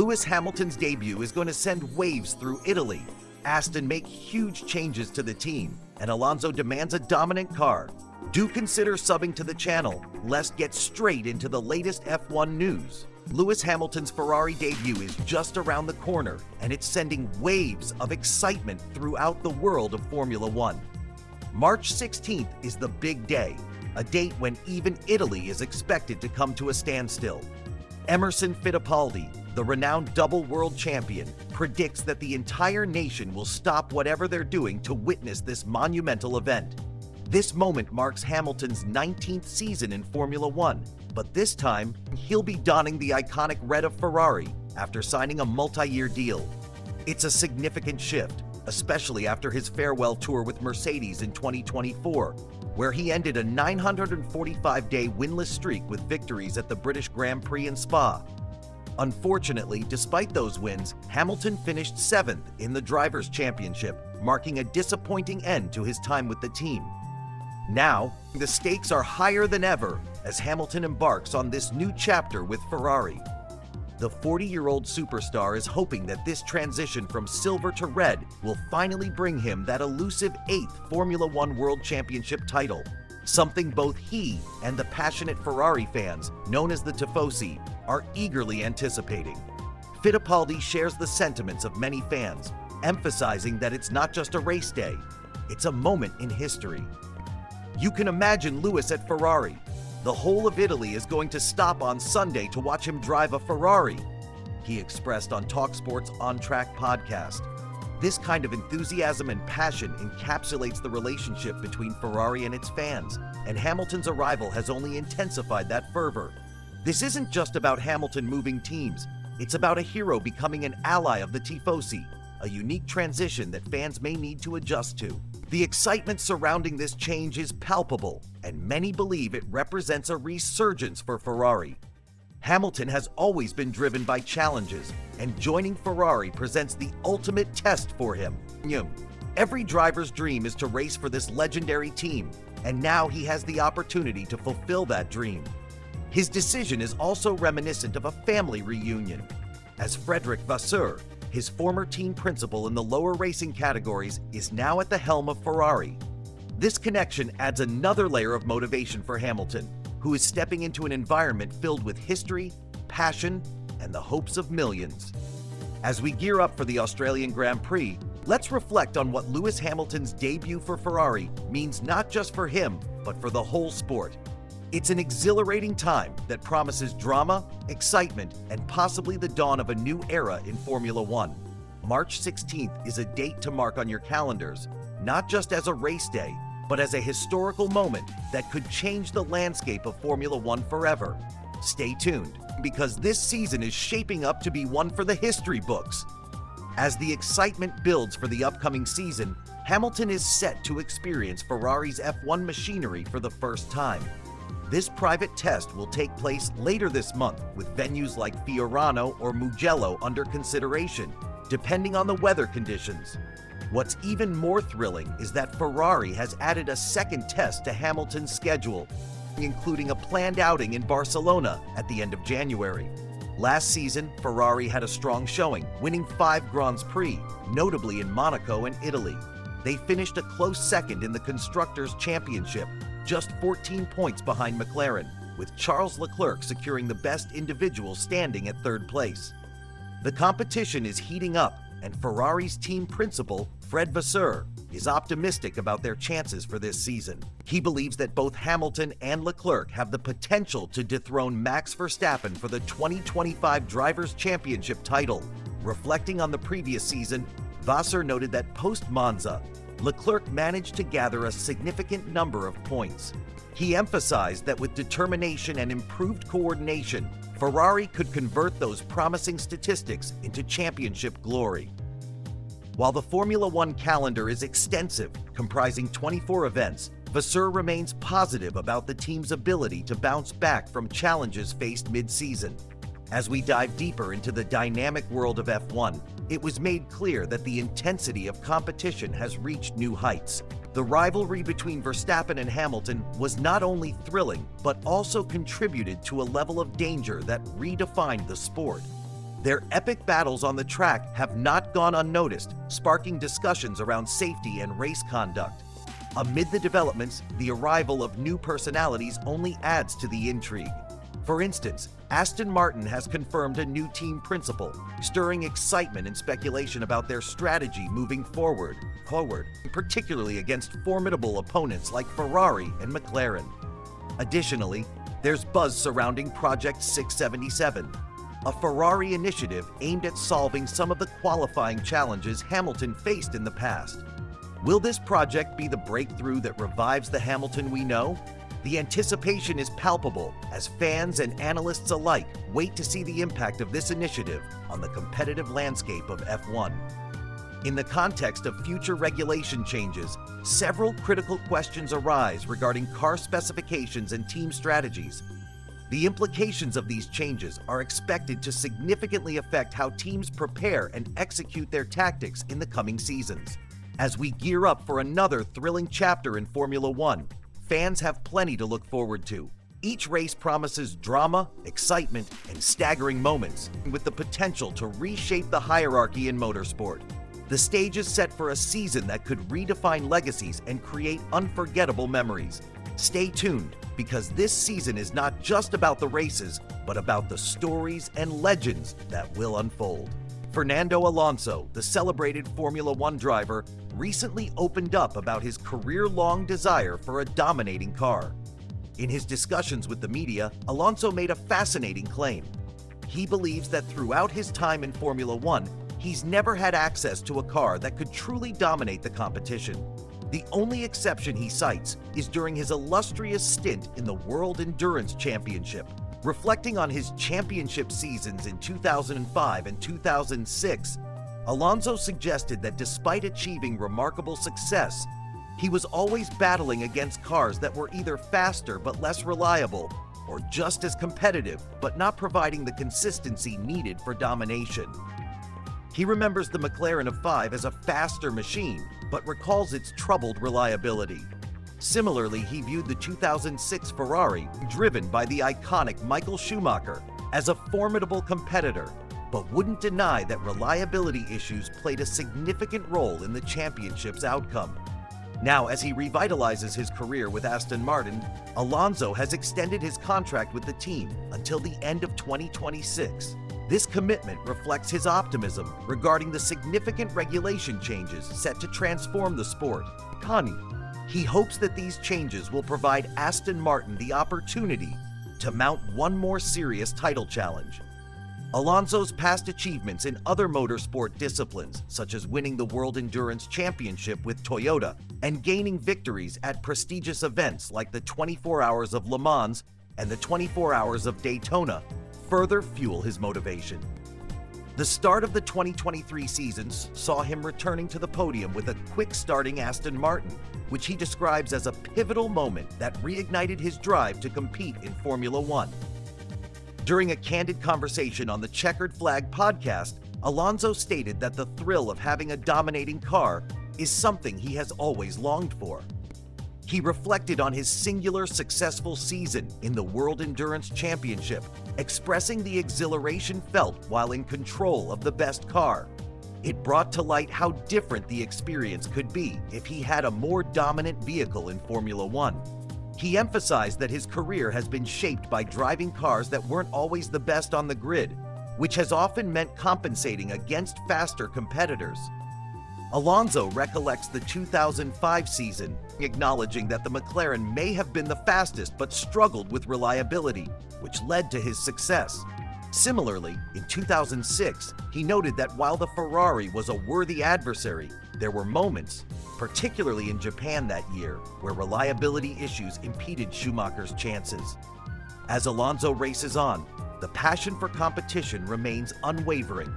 Lewis Hamilton's debut is going to send waves through Italy. Aston make huge changes to the team, and Alonso demands a dominant car. Do consider subbing to the channel. Let's get straight into the latest F1 news. Lewis Hamilton's Ferrari debut is just around the corner, and it's sending waves of excitement throughout the world of Formula One. March 16th is the big day, a date when even Italy is expected to come to a standstill. Emerson Fittipaldi, the renowned double world champion, predicts that the entire nation will stop whatever they're doing to witness this monumental event. This moment marks Hamilton's 19th season in Formula One, but this time, he'll be donning the iconic red of Ferrari after signing a multi-year deal. It's a significant shift, especially after his farewell tour with Mercedes in 2024, where he ended a 945-day winless streak with victories at the British Grand Prix in Spa. Unfortunately, despite those wins, Hamilton finished 7th in the Drivers' Championship, marking a disappointing end to his time with the team. Now, the stakes are higher than ever as Hamilton embarks on this new chapter with Ferrari. The 40-year-old superstar is hoping that this transition from silver to red will finally bring him that elusive 8th Formula One World Championship title, something both he and the passionate Ferrari fans, known as the Tifosi, are eagerly anticipating. Fittipaldi shares the sentiments of many fans, emphasizing that it's not just a race day, it's a moment in history. You can imagine Lewis at Ferrari. The whole of Italy is going to stop on Sunday to watch him drive a Ferrari, he expressed on TalkSport's On Track podcast. This kind of enthusiasm and passion encapsulates the relationship between Ferrari and its fans, and Hamilton's arrival has only intensified that fervor. This isn't just about Hamilton moving teams, it's about a hero becoming an ally of the Tifosi, a unique transition that fans may need to adjust to. The excitement surrounding this change is palpable, and many believe it represents a resurgence for Ferrari. Hamilton has always been driven by challenges, and joining Ferrari presents the ultimate test for him. Every driver's dream is to race for this legendary team, and now he has the opportunity to fulfill that dream. His decision is also reminiscent of a family reunion, as Frederick Vasseur, his former team principal in the lower racing categories, is now at the helm of Ferrari. This connection adds another layer of motivation for Hamilton, who is stepping into an environment filled with history, passion, and the hopes of millions. As we gear up for the Australian Grand Prix, let's reflect on what Lewis Hamilton's debut for Ferrari means not just for him, but for the whole sport. It's an exhilarating time that promises drama, excitement, and possibly the dawn of a new era in Formula One. March 16th is a date to mark on your calendars, not just as a race day, but as a historical moment that could change the landscape of Formula One forever. Stay tuned, because this season is shaping up to be one for the history books. As the excitement builds for the upcoming season, Hamilton is set to experience Ferrari's F1 machinery for the first time. This private test will take place later this month, with venues like Fiorano or Mugello under consideration, depending on the weather conditions. What's even more thrilling is that Ferrari has added a second test to Hamilton's schedule, including a planned outing in Barcelona at the end of January. Last season, Ferrari had a strong showing, winning 5 Grands Prix, notably in Monaco and Italy. They finished a close second in the Constructors' Championship, just 14 points behind McLaren, with Charles Leclerc securing the best individual standing at 3rd place. The competition is heating up, and Ferrari's team principal, Fred Vasseur, is optimistic about their chances for this season. He believes that both Hamilton and Leclerc have the potential to dethrone Max Verstappen for the 2025 Drivers' Championship title. Reflecting on the previous season, Vasseur noted that post-Monza, Leclerc managed to gather a significant number of points. He emphasized that with determination and improved coordination, Ferrari could convert those promising statistics into championship glory. While the Formula One calendar is extensive, comprising 24 events, Vasseur remains positive about the team's ability to bounce back from challenges faced mid-season. As we dive deeper into the dynamic world of F1, it was made clear that the intensity of competition has reached new heights. The rivalry between Verstappen and Hamilton was not only thrilling, but also contributed to a level of danger that redefined the sport. Their epic battles on the track have not gone unnoticed, sparking discussions around safety and race conduct. Amid the developments, the arrival of new personalities only adds to the intrigue. For instance, Aston Martin has confirmed a new team principal, stirring excitement and speculation about their strategy moving forward, particularly against formidable opponents like Ferrari and McLaren. Additionally, there's buzz surrounding Project 677, a Ferrari initiative aimed at solving some of the qualifying challenges Hamilton faced in the past. Will this project be the breakthrough that revives the Hamilton we know? The anticipation is palpable as fans and analysts alike wait to see the impact of this initiative on the competitive landscape of F1. In the context of future regulation changes, several critical questions arise regarding car specifications and team strategies. The implications of these changes are expected to significantly affect how teams prepare and execute their tactics in the coming seasons. As we gear up for another thrilling chapter in Formula One, fans have plenty to look forward to. Each race promises drama, excitement, and staggering moments, with the potential to reshape the hierarchy in motorsport. The stage is set for a season that could redefine legacies and create unforgettable memories. Stay tuned, because this season is not just about the races, but about the stories and legends that will unfold. Fernando Alonso, the celebrated Formula One driver, recently opened up about his career-long desire for a dominating car. In his discussions with the media, Alonso made a fascinating claim. He believes that throughout his time in Formula One, he's never had access to a car that could truly dominate the competition. The only exception he cites is during his illustrious stint in the World Endurance Championship. Reflecting on his championship seasons in 2005 and 2006, Alonso suggested that despite achieving remarkable success, he was always battling against cars that were either faster but less reliable, or just as competitive but not providing the consistency needed for domination. He remembers the McLaren of 5 as a faster machine, but recalls its troubled reliability. Similarly, he viewed the 2006 Ferrari, driven by the iconic Michael Schumacher, as a formidable competitor, but wouldn't deny that reliability issues played a significant role in the championship's outcome. Now, as he revitalizes his career with Aston Martin, Alonso has extended his contract with the team until the end of 2026. This commitment reflects his optimism regarding the significant regulation changes set to transform the sport. He hopes that these changes will provide Aston Martin the opportunity to mount one more serious title challenge. Alonso's past achievements in other motorsport disciplines, such as winning the World Endurance Championship with Toyota and gaining victories at prestigious events like the 24 Hours of Le Mans and the 24 Hours of Daytona, further fuel his motivation. The start of the 2023 seasons saw him returning to the podium with a quick-starting Aston Martin, which he describes as a pivotal moment that reignited his drive to compete in Formula One. During a candid conversation on the Checkered Flag podcast, Alonso stated that the thrill of having a dominating car is something he has always longed for. He reflected on his singular successful season in the World Endurance Championship, expressing the exhilaration felt while in control of the best car. It brought to light how different the experience could be if he had a more dominant vehicle in Formula One. He emphasized that his career has been shaped by driving cars that weren't always the best on the grid, which has often meant compensating against faster competitors. Alonso recollects the 2005 season, acknowledging that the McLaren may have been the fastest but struggled with reliability, which led to his success. Similarly, in 2006, he noted that while the Ferrari was a worthy adversary, there were moments, particularly in Japan that year, where reliability issues impeded Schumacher's chances. As Alonso races on, the passion for competition remains unwavering.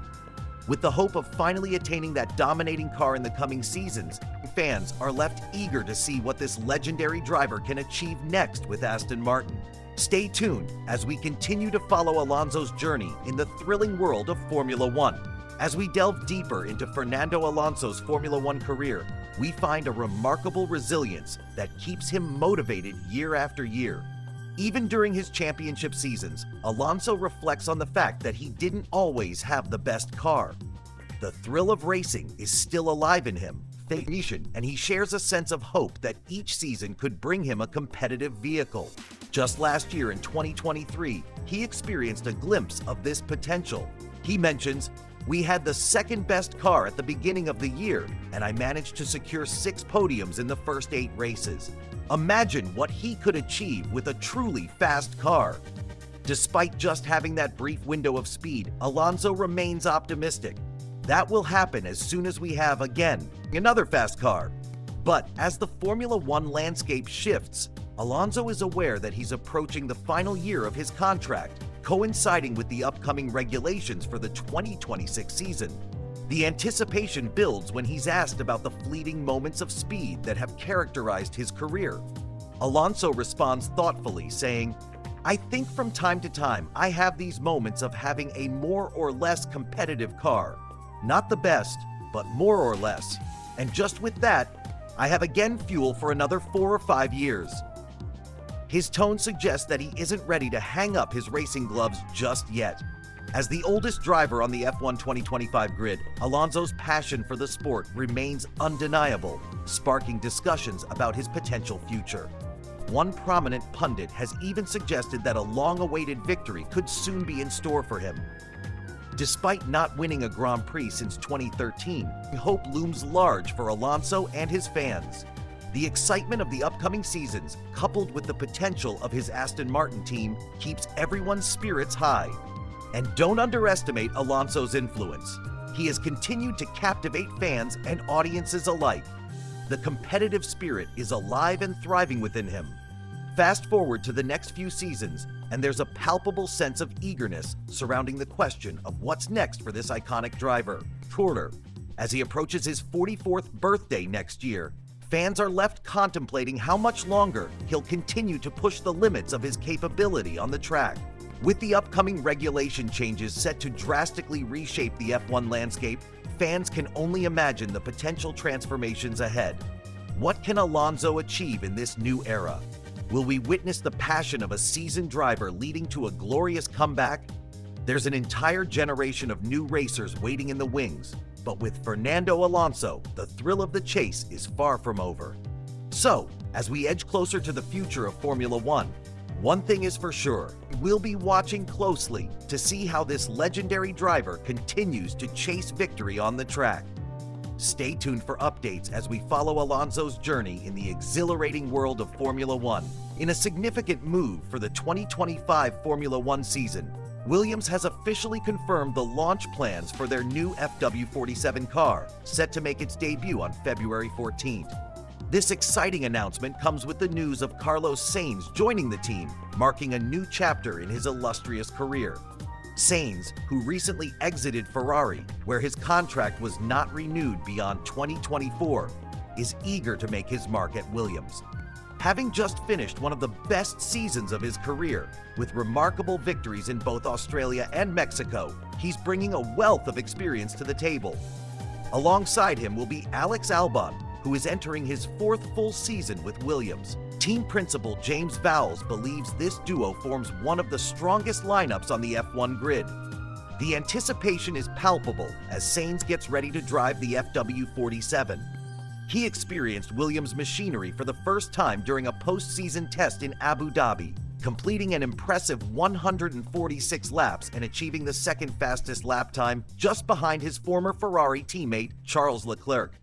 With the hope of finally attaining that dominating car in the coming seasons, fans are left eager to see what this legendary driver can achieve next with Aston Martin. Stay tuned as we continue to follow Alonso's journey in the thrilling world of Formula One. As we delve deeper into Fernando Alonso's Formula One career, we find a remarkable resilience that keeps him motivated year after year. Even during his championship seasons, Alonso reflects on the fact that he didn't always have the best car. The thrill of racing is still alive in him, and he shares a sense of hope that each season could bring him a competitive vehicle. Just last year in 2023, he experienced a glimpse of this potential. He mentions, "We had the second best car at the beginning of the year, and I managed to secure 6 podiums in the first 8 races. Imagine what he could achieve with a truly fast car." Despite just having that brief window of speed, Alonso remains optimistic. That will happen as soon as we have, again, another fast car. But as the Formula One landscape shifts, Alonso is aware that he's approaching the final year of his contract, coinciding with the upcoming regulations for the 2026 season. The anticipation builds when he's asked about the fleeting moments of speed that have characterized his career. Alonso responds thoughtfully, saying, "I think from time to time I have these moments of having a more or less competitive car. Not the best, but more or less. And just with that, I have again fuel for another 4 or 5 years." His tone suggests that he isn't ready to hang up his racing gloves just yet. As the oldest driver on the F1 2025 grid, Alonso's passion for the sport remains undeniable, sparking discussions about his potential future. One prominent pundit has even suggested that a long-awaited victory could soon be in store for him. Despite not winning a Grand Prix since 2013, hope looms large for Alonso and his fans. The excitement of the upcoming seasons, coupled with the potential of his Aston Martin team, keeps everyone's spirits high. And don't underestimate Alonso's influence. He has continued to captivate fans and audiences alike. The competitive spirit is alive and thriving within him. Fast forward to the next few seasons, and there's a palpable sense of eagerness surrounding the question of what's next for this iconic driver. As he approaches his 44th birthday next year, fans are left contemplating how much longer he'll continue to push the limits of his capability on the track. With the upcoming regulation changes set to drastically reshape the F1 landscape, fans can only imagine the potential transformations ahead. What can Alonso achieve in this new era? Will we witness the passion of a seasoned driver leading to a glorious comeback? There's an entire generation of new racers waiting in the wings, but with Fernando Alonso, the thrill of the chase is far from over. So, as we edge closer to the future of Formula One, one thing is for sure, we'll be watching closely to see how this legendary driver continues to chase victory on the track. Stay tuned for updates as we follow Alonso's journey in the exhilarating world of Formula One. In a significant move for the 2025 Formula One season, Williams has officially confirmed the launch plans for their new FW47 car, set to make its debut on February 14th. This exciting announcement comes with the news of Carlos Sainz joining the team, marking a new chapter in his illustrious career. Sainz, who recently exited Ferrari, where his contract was not renewed beyond 2024, is eager to make his mark at Williams. Having just finished one of the best seasons of his career, with remarkable victories in both Australia and Mexico, he's bringing a wealth of experience to the table. Alongside him will be Alex Albon, who is entering his 4th full season with Williams. Team principal James Vowles believes this duo forms one of the strongest lineups on the F1 grid. The anticipation is palpable as Sainz gets ready to drive the FW47. He experienced Williams' machinery for the first time during a postseason test in Abu Dhabi, completing an impressive 146 laps and achieving the 2nd fastest lap time, just behind his former Ferrari teammate Charles Leclerc.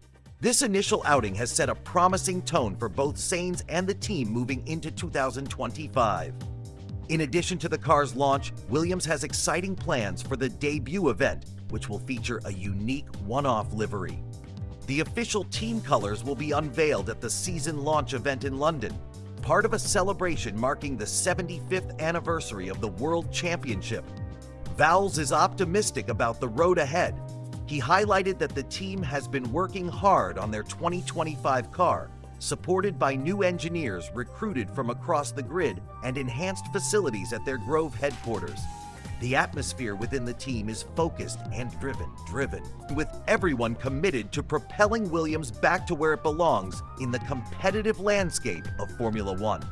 This initial outing has set a promising tone for both Sainz and the team moving into 2025. In addition to the car's launch, Williams has exciting plans for the debut event, which will feature a unique one-off livery. The official team colors will be unveiled at the season launch event in London, part of a celebration marking the 75th anniversary of the World Championship. Vowles is optimistic about the road ahead. He highlighted that the team has been working hard on their 2025 car, supported by new engineers recruited from across the grid and enhanced facilities at their Grove headquarters. The atmosphere within the team is focused and driven, with everyone committed to propelling Williams back to where it belongs in the competitive landscape of Formula One.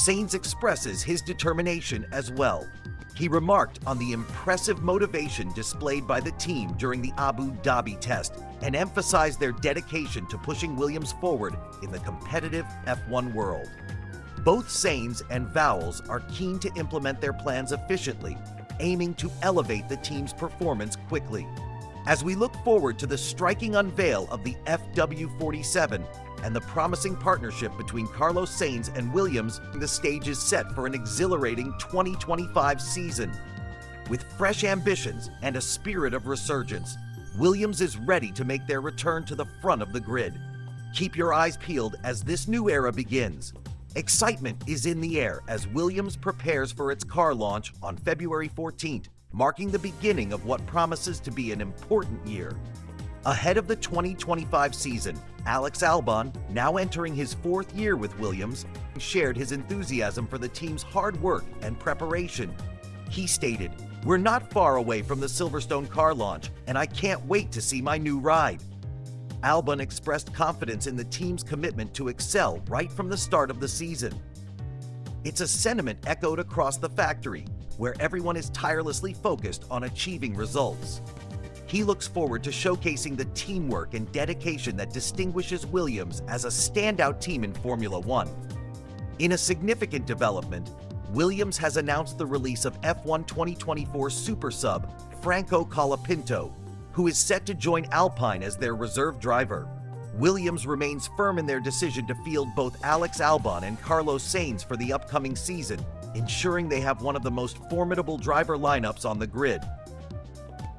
Sainz expresses his determination as well. He remarked on the impressive motivation displayed by the team during the Abu Dhabi test and emphasized their dedication to pushing Williams forward in the competitive F1 world. Both Sainz and Vowles are keen to implement their plans efficiently, aiming to elevate the team's performance quickly. As we look forward to the striking unveil of the FW47 and the promising partnership between Carlos Sainz and Williams, the stage is set for an exhilarating 2025 season. With fresh ambitions and a spirit of resurgence, Williams is ready to make their return to the front of the grid. Keep your eyes peeled as this new era begins. Excitement is in the air as Williams prepares for its car launch on February 14th, marking the beginning of what promises to be an important year. Ahead of the 2025 season, Alex Albon, now entering his fourth year with Williams, shared his enthusiasm for the team's hard work and preparation. He stated, "We're not far away from the Silverstone car launch, and I can't wait to see my new ride." Albon expressed confidence in the team's commitment to excel right from the start of the season. It's a sentiment echoed across the factory, where everyone is tirelessly focused on achieving results. He looks forward to showcasing the teamwork and dedication that distinguishes Williams as a standout team in Formula One. In a significant development, Williams has announced the release of F1 2024 super sub Franco Colapinto, who is set to join Alpine as their reserve driver. Williams remains firm in their decision to field both Alex Albon and Carlos Sainz for the upcoming season, ensuring they have one of the most formidable driver lineups on the grid.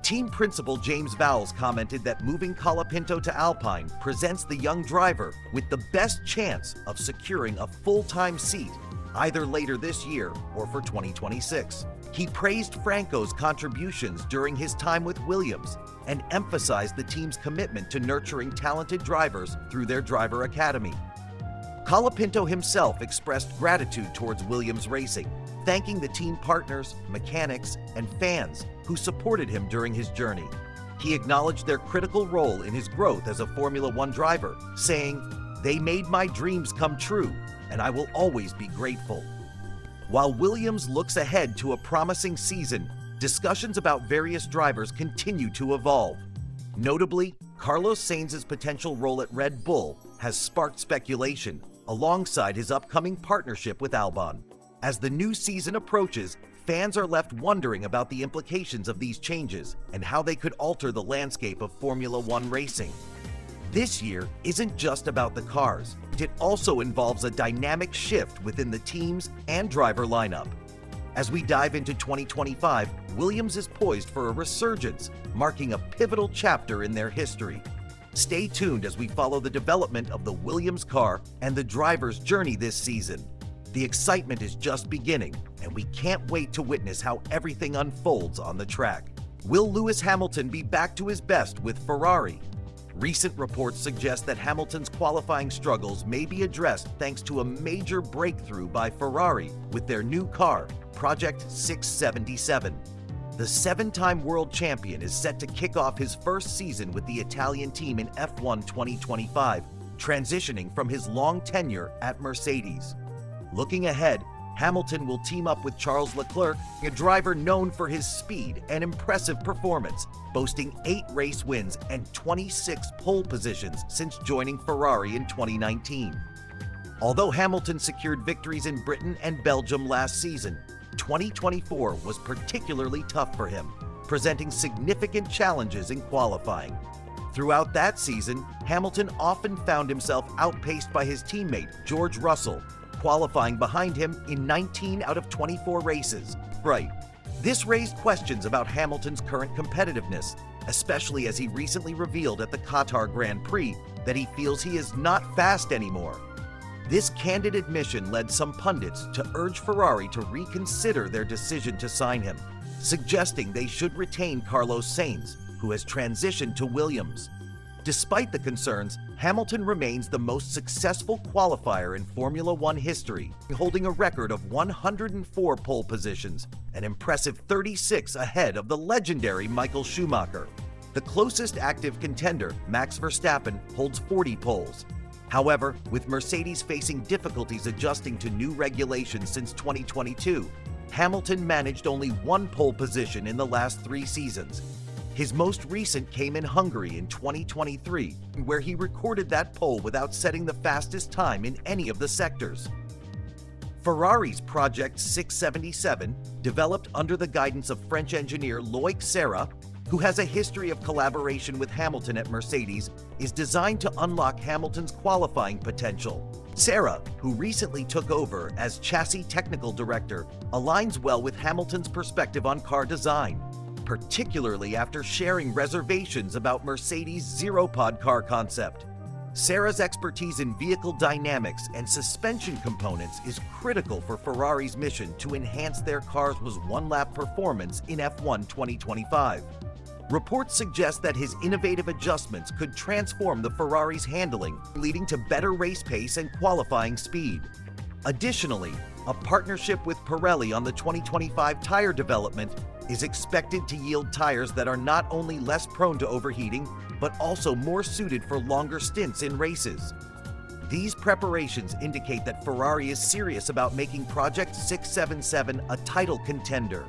Team principal James Vowles commented that moving Colapinto to Alpine presents the young driver with the best chance of securing a full-time seat, either later this year or for 2026. He praised Franco's contributions during his time with Williams and emphasized the team's commitment to nurturing talented drivers through their driver academy. Colapinto himself expressed gratitude towards Williams Racing, thanking the team partners, mechanics, and fans who supported him during his journey. He acknowledged their critical role in his growth as a Formula One driver, saying, "They made my dreams come true, and I will always be grateful." While Williams looks ahead to a promising season, discussions about various drivers continue to evolve. Notably, Carlos Sainz's potential role at Red Bull has sparked speculation, alongside his upcoming partnership with Albon. As the new season approaches, fans are left wondering about the implications of these changes and how they could alter the landscape of Formula One racing. This year isn't just about the cars, it also involves a dynamic shift within the teams and driver lineup. As we dive into 2025, Williams is poised for a resurgence, marking a pivotal chapter in their history. Stay tuned as we follow the development of the Williams car and the driver's journey this season. The excitement is just beginning, and we can't wait to witness how everything unfolds on the track. Will Lewis Hamilton be back to his best with Ferrari? Recent reports suggest that Hamilton's qualifying struggles may be addressed thanks to a major breakthrough by Ferrari with their new car, Project 677. The seven-time world champion is set to kick off his first season with the Italian team in F1 2025, transitioning from his long tenure at Mercedes. Looking ahead, Hamilton will team up with Charles Leclerc, a driver known for his speed and impressive performance, boasting 8 race wins and 26 pole positions since joining Ferrari in 2019. Although Hamilton secured victories in Britain and Belgium last season, 2024 was particularly tough for him, presenting significant challenges in qualifying. Throughout that season, Hamilton often found himself outpaced by his teammate, George Russell, qualifying behind him in 19 out of 24 races. This raised questions about Hamilton's current competitiveness, especially as he recently revealed at the Qatar Grand Prix that he feels he is not fast anymore. This candid admission led some pundits to urge Ferrari to reconsider their decision to sign him, suggesting they should retain Carlos Sainz, who has transitioned to Williams. Despite the concerns, Hamilton remains the most successful qualifier in Formula One history, holding a record of 104 pole positions, an impressive 36 ahead of the legendary Michael Schumacher. The closest active contender, Max Verstappen, holds 40 poles. However, with Mercedes facing difficulties adjusting to new regulations since 2022, Hamilton managed only one pole position in the last 3 seasons. His most recent came in Hungary in 2023, where he recorded that pole without setting the fastest time in any of the sectors. Ferrari's Project 677, developed under the guidance of French engineer Loïc Serra, who has a history of collaboration with Hamilton at Mercedes, is designed to unlock Hamilton's qualifying potential. Serra, who recently took over as chassis technical director, aligns well with Hamilton's perspective on car design, particularly after sharing reservations about Mercedes' zero-pod car concept. Serra's expertise in vehicle dynamics and suspension components is critical for Ferrari's mission to enhance their cars' one-lap performance in F1 2025. Reports suggest that his innovative adjustments could transform the Ferrari's handling, leading to better race pace and qualifying speed. Additionally, a partnership with Pirelli on the 2025 tire development is expected to yield tires that are not only less prone to overheating, but also more suited for longer stints in races. These preparations indicate that Ferrari is serious about making Project 677 a title contender.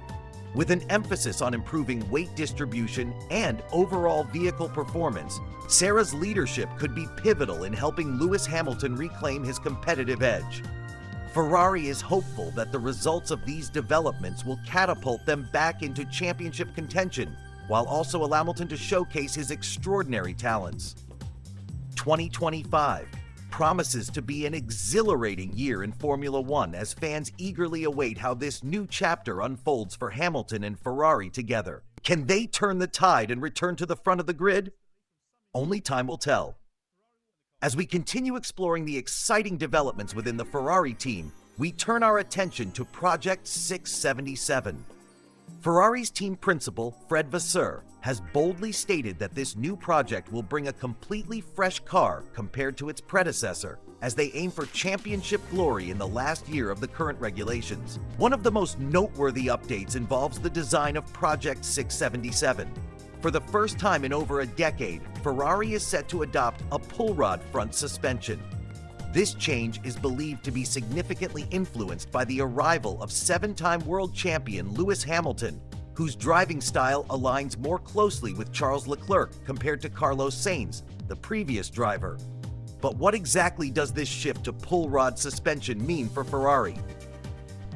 With an emphasis on improving weight distribution and overall vehicle performance, Serra's leadership could be pivotal in helping Lewis Hamilton reclaim his competitive edge. Ferrari is hopeful that the results of these developments will catapult them back into championship contention, while also allowing Hamilton to showcase his extraordinary talents. 2025 promises to be an exhilarating year in Formula One as fans eagerly await how this new chapter unfolds for Hamilton and Ferrari together. Can they turn the tide and return to the front of the grid? Only time will tell. As we continue exploring the exciting developments within the Ferrari team, we turn our attention to Project 677. Ferrari's team principal, Fred Vasseur, has boldly stated that this new project will bring a completely fresh car compared to its predecessor, as they aim for championship glory in the last year of the current regulations. One of the most noteworthy updates involves the design of Project 677. For the first time in over a decade, Ferrari is set to adopt a pull rod front suspension. This change is believed to be significantly influenced by the arrival of 7-time world champion Lewis Hamilton, whose driving style aligns more closely with Charles Leclerc compared to Carlos Sainz, the previous driver. But what exactly does this shift to pull rod suspension mean for Ferrari?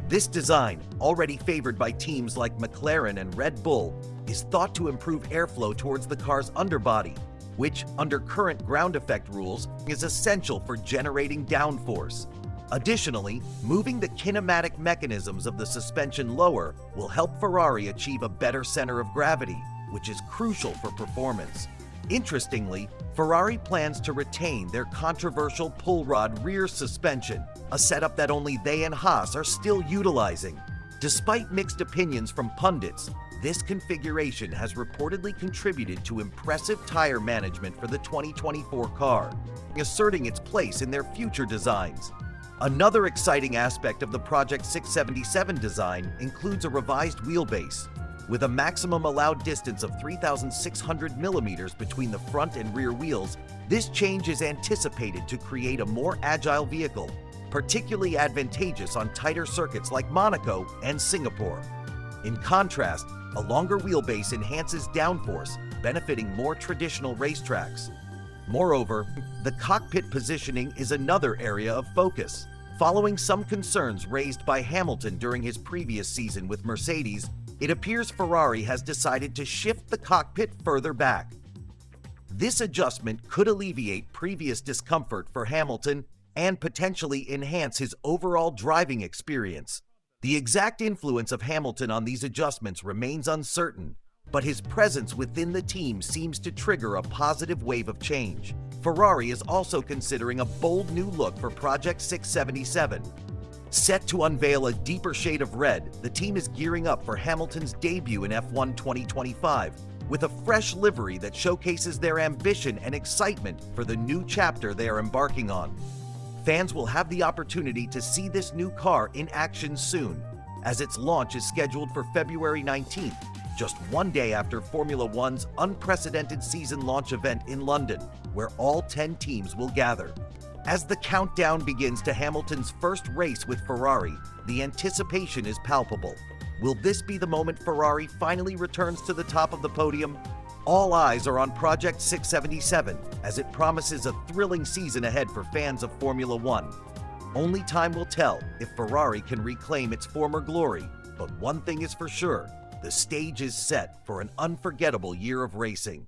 This design, already favored by teams like McLaren and Red Bull, is thought to improve airflow towards the car's underbody, which, under current ground effect rules, is essential for generating downforce. Additionally, moving the kinematic mechanisms of the suspension lower will help Ferrari achieve a better center of gravity, which is crucial for performance. Interestingly, Ferrari plans to retain their controversial pull rod rear suspension, a setup that only they and Haas are still utilizing. Despite mixed opinions from pundits, this configuration has reportedly contributed to impressive tire management for the 2024 car, asserting its place in their future designs. Another exciting aspect of the Project 677 design includes a revised wheelbase. With a maximum allowed distance of 3,600 millimeters between the front and rear wheels, this change is anticipated to create a more agile vehicle, particularly advantageous on tighter circuits like Monaco and Singapore. In contrast, a longer wheelbase enhances downforce, benefiting more traditional racetracks. Moreover, the cockpit positioning is another area of focus. Following some concerns raised by Hamilton during his previous season with Mercedes, it appears Ferrari has decided to shift the cockpit further back. This adjustment could alleviate previous discomfort for Hamilton and potentially enhance his overall driving experience. The exact influence of Hamilton on these adjustments remains uncertain, but his presence within the team seems to trigger a positive wave of change. Ferrari is also considering a bold new look for Project 677. Set to unveil a deeper shade of red, the team is gearing up for Hamilton's debut in F1 2025, with a fresh livery that showcases their ambition and excitement for the new chapter they are embarking on. Fans will have the opportunity to see this new car in action soon, as its launch is scheduled for February 19th, just one day after Formula One's unprecedented season launch event in London, where all 10 teams will gather. As the countdown begins to Hamilton's first race with Ferrari, the anticipation is palpable. Will this be the moment Ferrari finally returns to the top of the podium? All eyes are on Project 677, as it promises a thrilling season ahead for fans of Formula One. Only time will tell if Ferrari can reclaim its former glory, but one thing is for sure, the stage is set for an unforgettable year of racing.